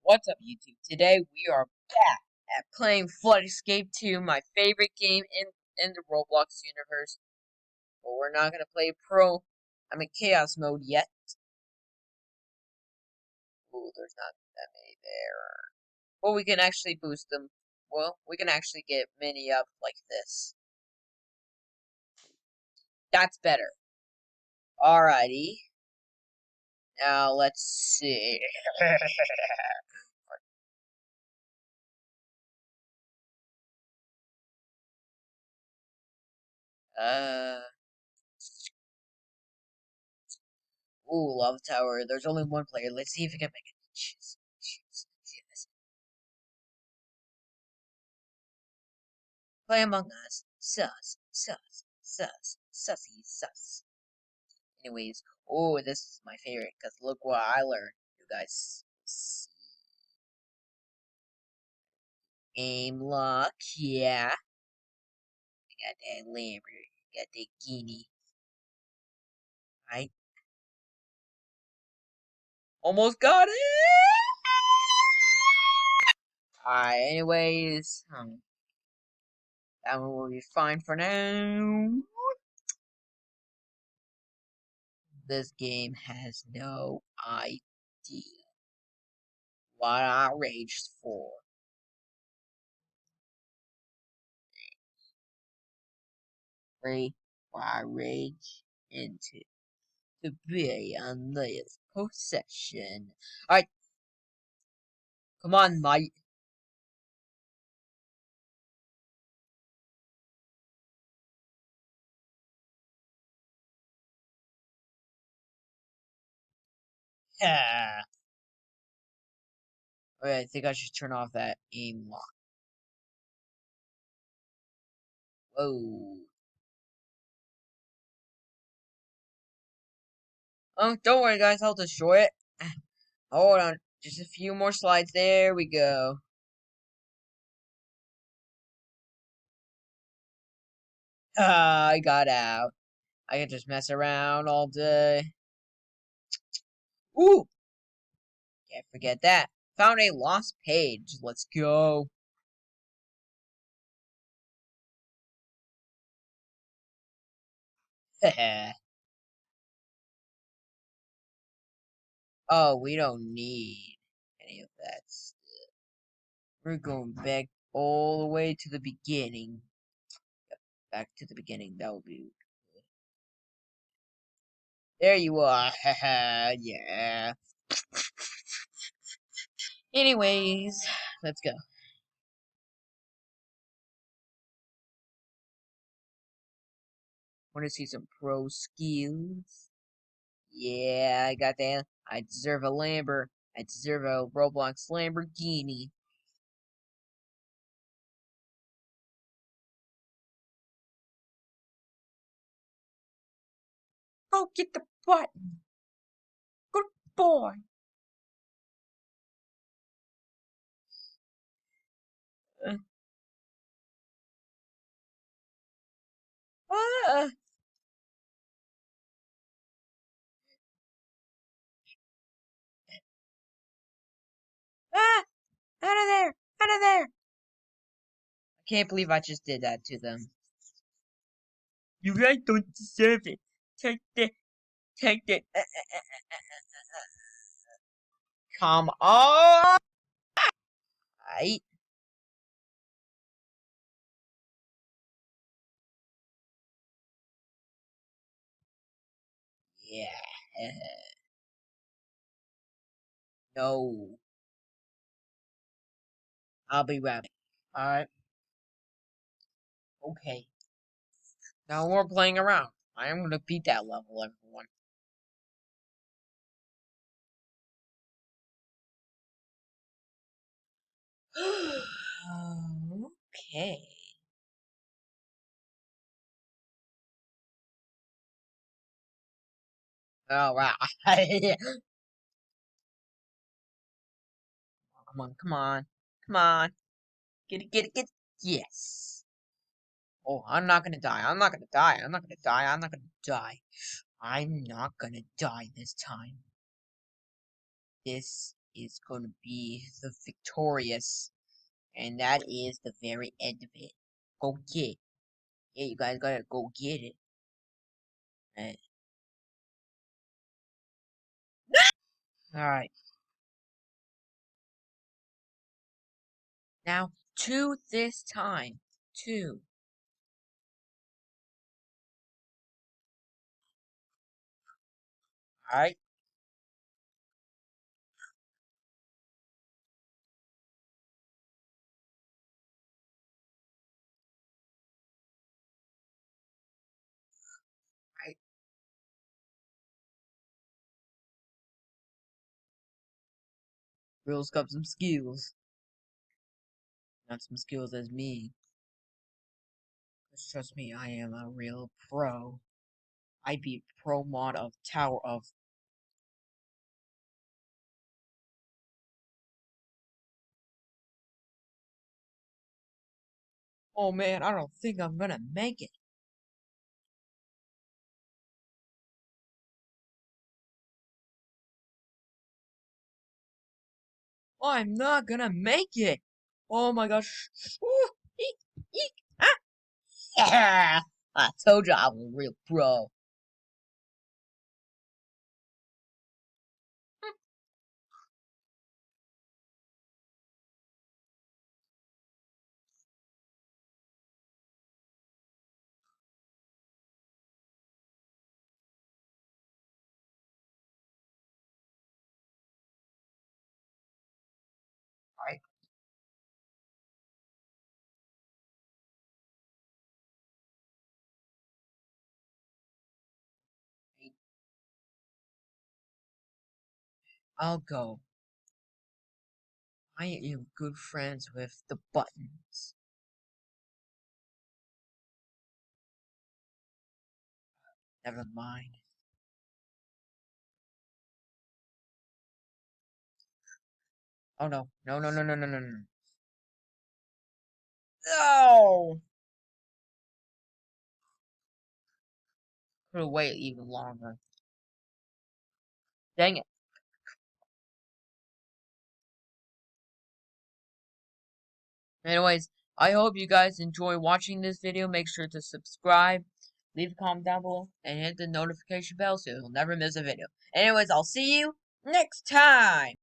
What's up, YouTube? Today we are back at playing Flood Escape 2, my favorite game in the Roblox universe. But we're not gonna play chaos mode yet. Ooh, there's not that many there. But we can actually boost them. Well, we can actually get many up like this. That's better. Alrighty. Now let's see. uh. Ooh, Lava Tower. There's only one player. Let's see if we can make it. Yes. Play Among Us. Sus. Anyways, oh, this is my favorite because look what I learned. You guys see. Aim lock, yeah. I got that Lambert, got that Guinea. Right? Almost got it! Alright, anyways, that one will be fine for now. This game has no idea what I raged for. What I rage into to be on this possession. Alright, come on, mate. Yeah. Okay, I think I should turn off that aim lock. Whoa. Oh, don't worry, guys. I'll destroy it. Hold on. Just a few more slides. There we go. Ah, I got out. I can just mess around all day. Ooh! Can't forget that. Found a lost page. Let's go. Oh, we don't need any of that stuff. We're going back all the way to the beginning. Yep, back to the beginning. That will be good. There you are. Yeah. Anyways, let's go. Want to see some pro skills? Yeah, I got that. I deserve a Lambert. I deserve a Roblox Lamborghini. Oh, get the button. Good boy. Uh, ah, ah, out of there. Out of there. I can't believe I just did that to them. You guys don't deserve it. Take it. Take it. Come on. Right. Yeah. No. I'll be right back. Alright. Okay. Now we're playing around. I am gonna beat that level, everyone. Okay. Alright. Come on, come on. Come on. Get it. Yes. Oh, I'm not gonna die. I'm not gonna die. I'm not gonna die. I'm not gonna die. I'm not gonna die this time. This is going to be the victorious. And that is the very end of it. Go get it. Yeah, you guys gotta go get it. Alright. Now, 2 this time. 2. Alright. Alright. Will's got some skills. Not some skills as me. Just trust me, I am a real pro. I beat pro mod of Tower of. Oh man, I don't think I'm gonna make it. I'm not gonna make it. Oh my gosh. Ooh, eek, eek, ah. Yeah! I told you I was a real pro. Alright. I'll go. I am good friends with the buttons. Never mind. Oh no. No, no, no, no, no, no, no. No! Could have waited even longer. Dang it. Anyways, I hope you guys enjoy watching this video. Make sure to subscribe, leave a comment down below, and hit the notification bell so you'll never miss a video. Anyways, I'll see you next time!